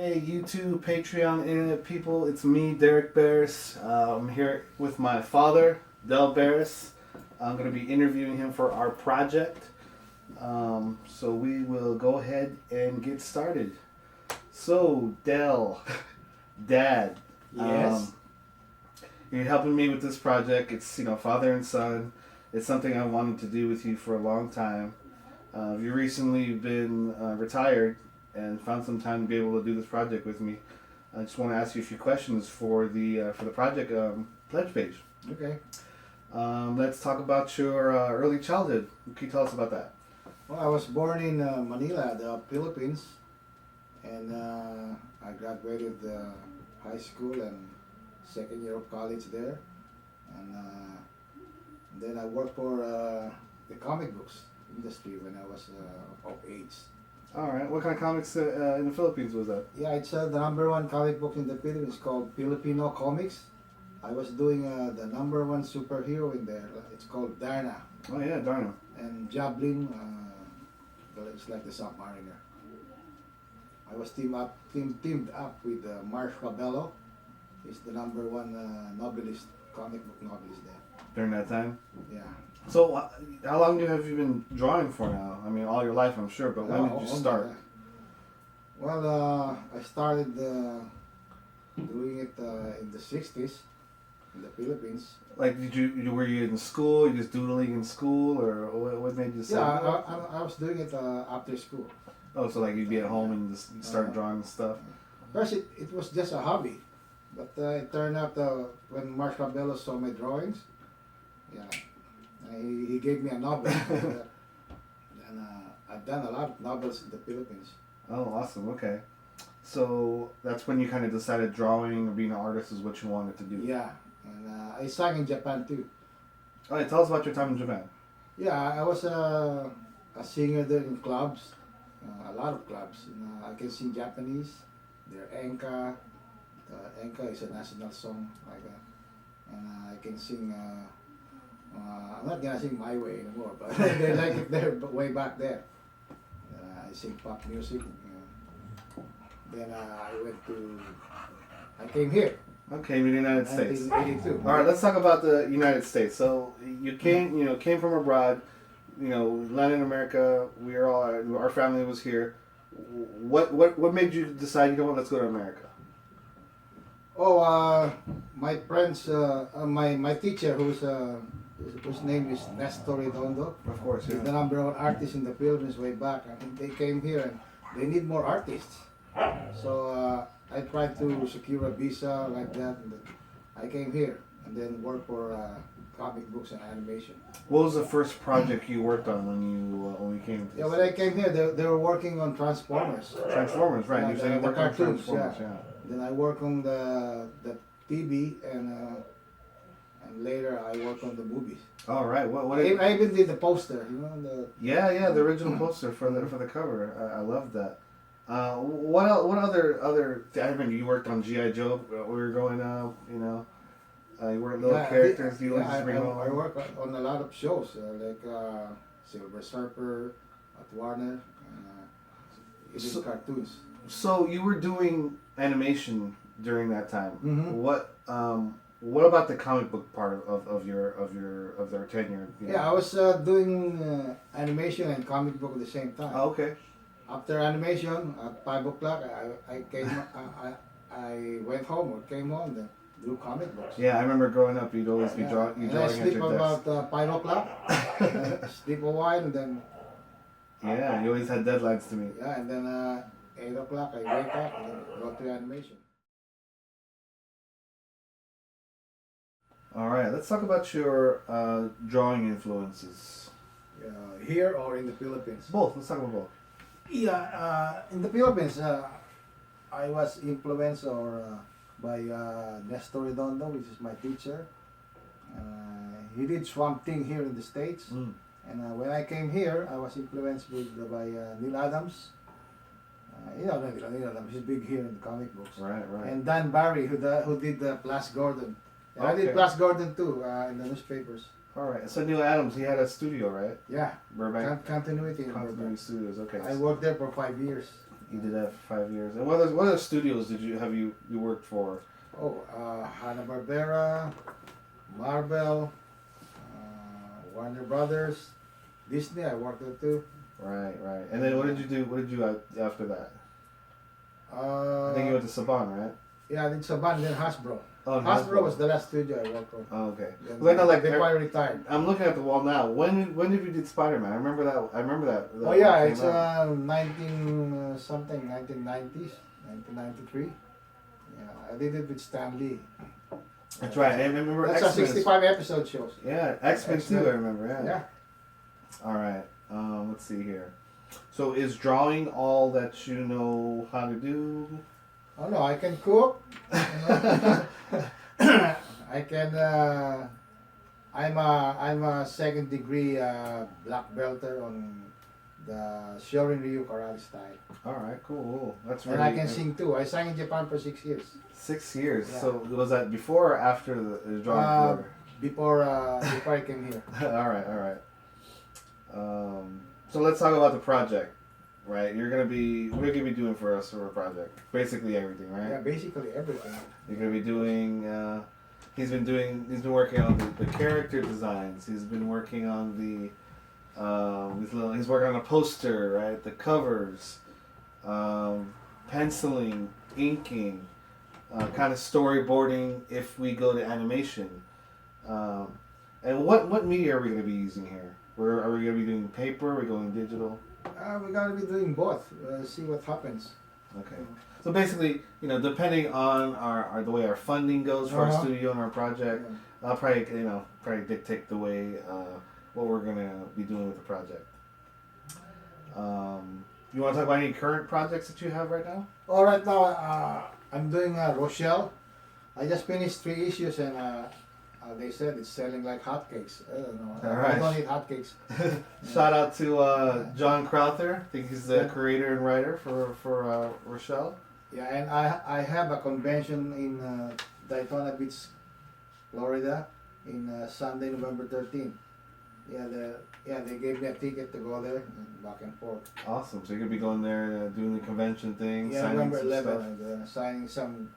Hey, YouTube, Patreon, Internet people, it's me, Derek Barras. I'm here with my father, Dell Barras. I'm going to be interviewing him for our project. So we will go ahead and get started. So, Dell, Dad, Yes. you're helping me with this project. It's, father and son. It's something I wanted to do with you for a long time. You've recently been retired and found some time to be able to do this project with me. I just want to ask you a few questions for the project pledge page. Okay. Let's talk about your early childhood. What can you tell us about that? Well, I was born in Manila, the Philippines, and I graduated high school and second year of college there, and then I worked for the comic books industry when I was of age. All right. What kind of comics in the Philippines was that? Yeah, it's the number one comic book in the Philippines called Filipino Comics. I was doing the number one superhero in there. It's called Darna. Oh yeah, Darno. And Javelin, it's like the submariner. I was teamed up with Marsh Cabello. He's the number one comic book novelist there. During that time. Yeah. So, how long have you been drawing for now? I mean, all your life, I'm sure. But when did you start? Well, I started doing it in the '60s in the Philippines. Like, were you in school? You just doodling in school, or what made you decide? Yeah, I was doing it after school. Oh, so like you'd be at home and just start drawing stuff. First, it was just a hobby, but it turned out when Marsh Cabello saw my drawings, yeah, he gave me a novel, and I've done a lot of novels in the Philippines. Oh, awesome. Okay, so that's when you kind of decided drawing or being an artist is what you wanted to do. Yeah, and I sang in Japan too. Oh, yeah, tell us about your time in Japan. Yeah, I was a singer there in clubs, a lot of clubs. I can sing Japanese. Their enka. Enka is a national song like that. And I can sing. I'm not gonna sing My Way anymore, but they like it there, but way back there. I sing pop music. Then I came here. Okay, in the United States. 1982. All right, let's talk about the United States. So you came from abroad. Latin America. Our family was here. What made you decide? You know what? Let's go to America. Oh, my friends, my teacher, whose name is Nestor Redondo. Of course, He's yeah. the number one artist in the Philippines way back. And they came here and they need more artists. So I tried to secure a visa like that. And I came here and then worked for comic books and animation. What was the first project you worked on when you came? To Yeah, when I came here, they were working on Transformers. Transformers, right? Yeah, You said you the worked on cartoons, Transformers, yeah. yeah. Then I worked on the TV and later I worked on the movies. All right. What? I even did the poster, Yeah, the original poster for the cover. I love that. What other? I remember you worked on G.I. Joe. We were growing up. You worked little characters. You just bring home. I work on a lot of shows like Silver Surfer at Warner and even cartoons. So you were doing animation during that time. Mm-hmm. What about the comic book part of their tenure? Yeah, I was doing animation and comic book at the same time. Oh, okay. After animation at 5 o'clock, I went home or came home then do comic books. Yeah, I remember growing up. You'd always be drawing and at I sleep your desk. about 5 o'clock. Sleep a while and then. Yeah, you always had deadlines to meet. Yeah, and then 8 o'clock I wake up and then go to animation. All right, let's talk about your drawing influences. Here or in the Philippines? Both. Let's talk about both. Yeah, in the Philippines, I was influenced by Nestor Redondo, which is my teacher. He did Swamp Thing here in the States. And when I came here, I was influenced by Neil Adams. Neil Adams is big here in the comic books. Right. And Dan Barry, who did Flash Gordon. And I Okay. did Flash Gordon too in the newspapers. All right. So Neil Adams, he had a studio, right? Yeah, Burbank. continuity in Continuity Burbank. Studios. Okay. I worked there for 5 years. You did that for 5 years. And what other studios you worked for? Oh, Hanna-Barbera, Marvel, Warner Brothers, Disney. I worked there too. Right. And then what did you do? What did you after that? I think you Uh, went to Saban, right? yeah, I did Saban, then Hasbro. Oh, Hasbro was the last studio I worked for. Oh, okay. Then Well, I know, like, they finally retired. I'm looking at the wall now. When did you did Spider-Man? I remember that. Oh yeah, came it's out. 1990s, 1993. Yeah, I did it with Stan Lee. That's right. I remember That's a X-Men. 65 episode shows. Yeah, X-Men too. X-Men. I remember. Yeah. Yeah. All right. Let's see here. So is drawing all that you know how to do? Oh no, I can cook. You know. I can. I'm a second degree black belter on the Shorin Ryu karate style. All right. Cool. That's And really. I can sing too. I sang in Japan for 6 years. 6 years. Yeah. So was that before or after the drawing career? Before I came here. All right. So let's talk about the project, right? What are you gonna be doing for us for a project? Basically everything, right? Yeah, basically everything. You're gonna be doing. He's been working on the character designs. He's been working on the. He's working on a poster, right? The covers, penciling, inking, kind of storyboarding. If we go to animation, and what media are we gonna be using here? Are we gonna be doing paper? Are we going digital? We're gonna be doing both. See what happens. Okay. So basically, depending on the way our funding goes for our studio and our project, Yeah. I'll probably dictate the way what we're gonna be doing with the project. You want to talk about any current projects that you have right now? All right, now I'm doing Rochelle. I just finished 3 issues and they said it's selling like hotcakes. I don't know. All right. I don't eat hotcakes. Shout out to John Crowther. I think he's the creator and writer for Rochelle. Yeah, and I have a convention in Daytona Beach, Florida, in Sunday, November 13th. They gave me a ticket to go there, back and forth. Awesome. So you're gonna be going there, doing the convention thing, Yeah, signing November some 11th, stuff. and signing some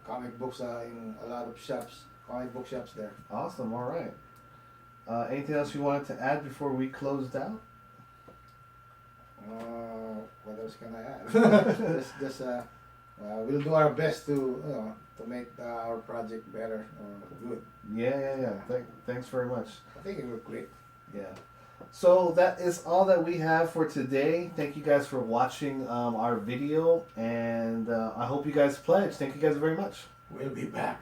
comic books in a lot of shops, comic book shops there. Awesome. All right. Anything else you wanted to add before we closed out? What else can I add? We'll do our best to make our project better or good. Yeah. Thanks very much. I think it was great. Yeah. So that is all that we have for today. Thank you guys for watching our video, and I hope you guys pledge. Thank you guys very much. We'll be back.